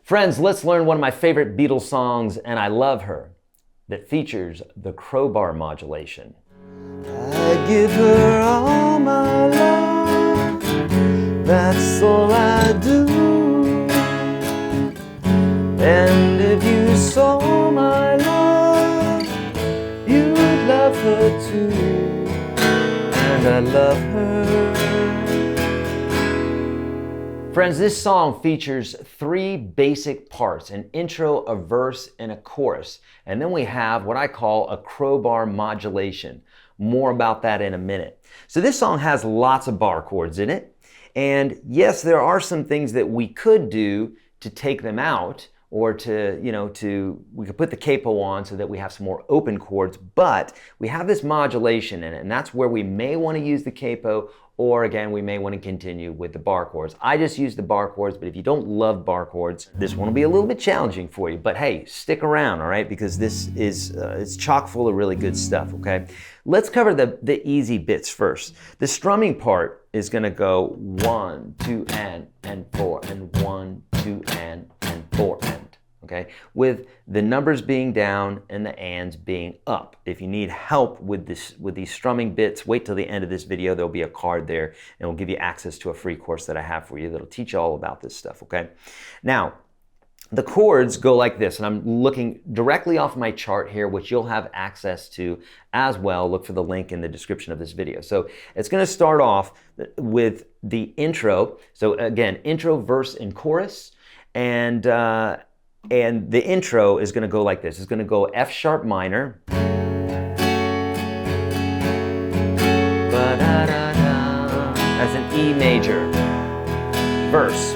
Friends, let's learn one of my favorite Beatles songs, and I love her, that features the crowbar modulation. I give her all my love, that's all I do. And if you saw my love, you'd love her too. And I love her. Friends, this song features three basic parts: an intro, a verse, and a chorus. And then we have what I call a crowbar modulation. More about that in a minute. So this song has lots of bar chords in it. And yes, there are some things that we could do to take them out, or we could put the capo on so that we have some more open chords, but we have this modulation in it, and that's where we may want to use the capo, or again, we may want to continue with the bar chords. I just use the bar chords, but if you don't love bar chords, this one will be a little bit challenging for you. But hey, stick around, all right? Because this is it's chock full of really good stuff, okay? Let's cover the easy bits first. The strumming part is going to go 1, 2, and 4, and 1, 2, and 4, and. Okay, with the numbers being down and the ands being up. If you need help with these strumming bits, wait till the end of this video. There'll be a card there, and it'll give you access to a free course that I have for you that'll teach you all about this stuff, okay? Now, the chords go like this, and I'm looking directly off my chart here, which you'll have access to as well. Look for the link in the description of this video. So it's going to start off with the intro. So again, intro, verse, and chorus, and the intro is going to go like this. It's going to go F sharp minor, as an E major verse.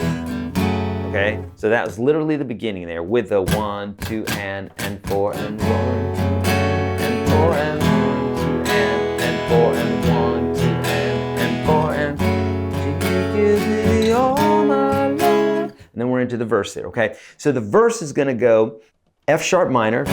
Okay, so that was literally the beginning there with the 1, 2, and 4, and 1, 2, and 4, and 1, 2, and 4, and 1, 2, and 4, and you give me all my love. And then we're into the verse there, okay? So the verse is going to go F sharp minor,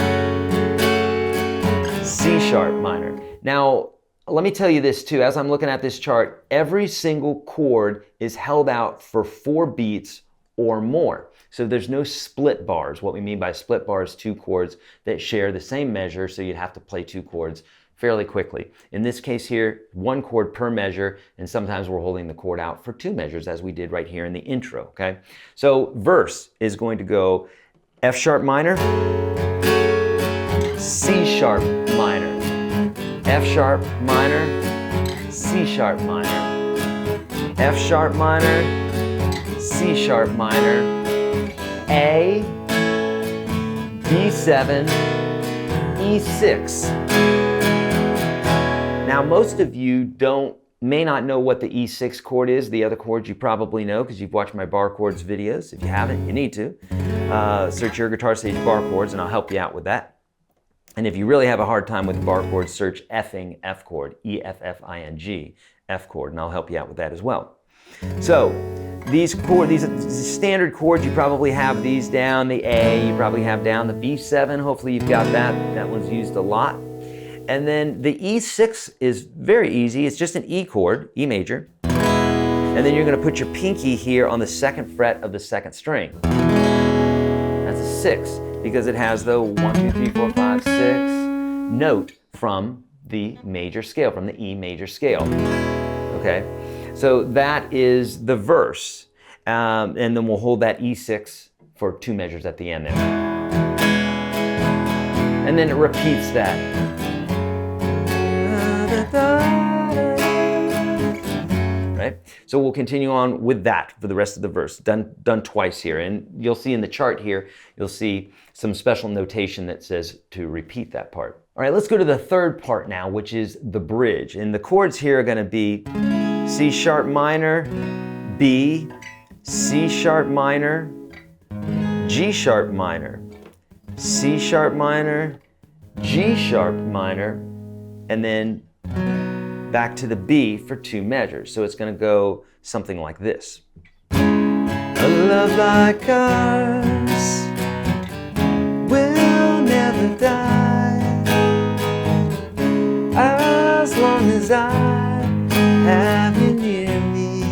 C sharp minor. Now, let me tell you this too. As I'm looking at this chart, every single chord is held out for 4 beats or more. So there's no split bars. What we mean by split bars, 2 chords that share the same measure, so you'd have to play 2 chords fairly quickly. In this case here, 1 chord per measure, and sometimes we're holding the chord out for 2 measures, as we did right here in the intro, okay? So verse is going to go F sharp minor, C sharp minor, F sharp minor, C sharp minor, F sharp minor, C sharp minor, A, B7, E6. Now, most of you may not know what the E6 chord is. The other chords you probably know because you've watched my bar chords videos. If you haven't, you need to. Search Your Guitar Sage bar chords and I'll help you out with that. And if you really have a hard time with bar chords, search effing F chord, E-F-F-I-N-G, F chord, and I'll help you out with that as well. So these standard chords, you probably have these down. The A, you probably have down. The B7, hopefully you've got that. That one's used a lot. And then the E6 is very easy. It's just an E chord, E major. And then you're going to put your pinky here on the 2nd fret of the 2nd string. That's a 6 because it has the 1, 2, 3, 4, 5, 6 note from the major scale, from the E major scale. Okay, so that is the verse. And then we'll hold that E6 for 2 measures at the end there. And then it repeats that. Right? So we'll continue on with that for the rest of the verse, done twice here. And you'll see in the chart here, you'll see some special notation that says to repeat that part. All right, let's go to the 3rd part now, which is the bridge. And the chords here are going to be C sharp minor, B, C sharp minor, G sharp minor, C sharp minor, G sharp minor, and then back to the B for 2 measures. So it's going to go something like this. A love like ours will never die, as long as I have you near me.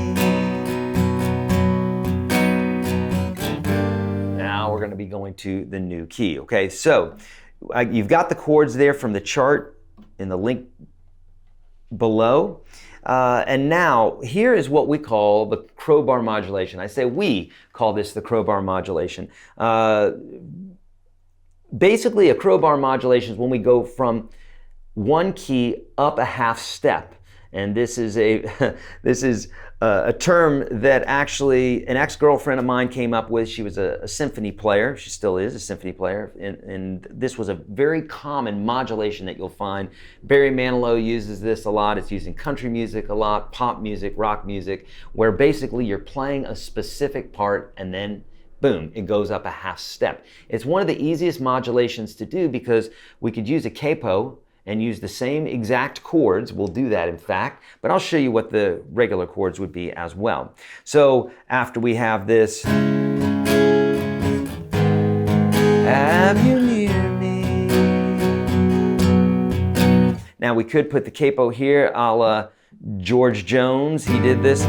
now we're going to be going to the new key. Okay, so you've got the chords there from the chart in the link below. And now here is what we call the crowbar modulation. I say we call this the crowbar modulation. Basically, a crowbar modulation is when we go from one key up a half step. And this is a term that actually an ex-girlfriend of mine came up with. She was a symphony player. She still is a symphony player. And this was a very common modulation that you'll find. Barry Manilow uses this a lot. It's used in country music a lot, pop music, rock music, where basically you're playing a specific part and then boom, it goes up a half step. It's one of the easiest modulations to do because we could use a capo and use the same exact chords. We'll do that in fact, but I'll show you what the regular chords would be as well. So after we have this, Have you near me? now we could put the capo here a la George Jones. He did this.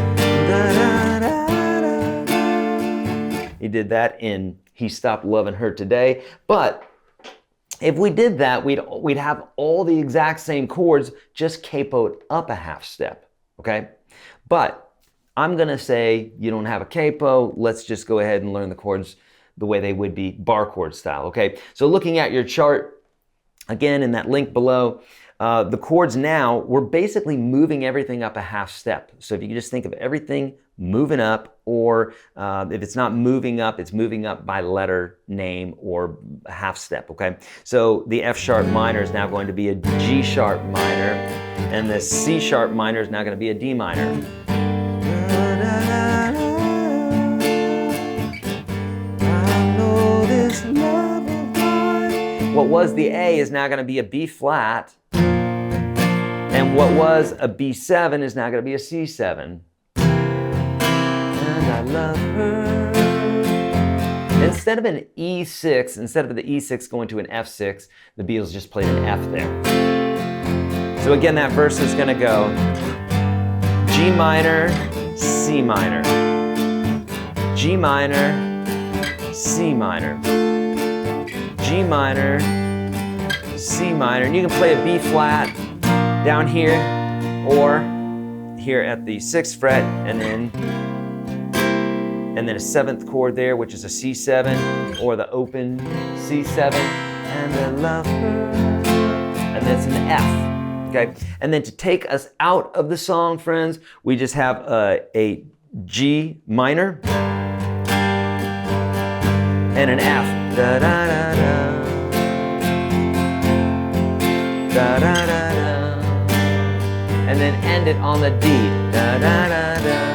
He did that in He Stopped Loving Her Today. But if we did that, we'd have all the exact same chords, just capoed up a half step, okay? But I'm gonna say you don't have a capo, let's just go ahead and learn the chords the way they would be bar chord style, okay? So looking at your chart, again in that link below, the chords now, we're basically moving everything up a half step. So if you can just think of everything moving up, or if it's not moving up, it's moving up by letter, name, or a half step, okay? So the F sharp minor is now going to be a G sharp minor, and the C sharp minor is now going to be a D minor. I know this love of mine. What was the A is now going to be a B flat, and what was a B7 is now going to be a C7. And I love her. Instead of an E6, instead of the E6 going to an F6, the Beatles just played an F there. So again, that verse is going to go G minor, C minor, G minor, C minor, G minor, C minor, and you can play a B flat down here or here at the 6th fret, and then a 7th chord there, which is a C7, or the open C7, And I love her. and that's an F, okay? And then to take us out of the song, friends, we just have a G minor and an F. Da da da da. Da da da da. And then end it on the D. Da da da da.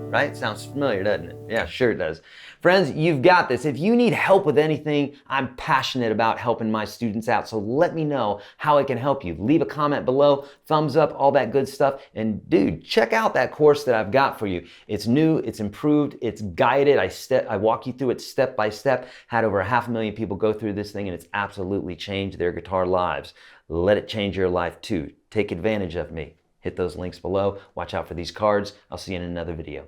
Right? Sounds familiar, doesn't it? Yeah, sure it does. Friends, you've got this. If you need help with anything, I'm passionate about helping my students out, so let me know how I can help you. Leave a comment below, thumbs up, all that good stuff. And dude, check out that course that I've got for you. It's new, it's improved, it's guided. I walk you through it step by step. Had over 500,000 people go through this thing, and it's absolutely changed their guitar lives. Let it change your life too. Take advantage of me. Hit those links below. Watch out for these cards. I'll see you in another video.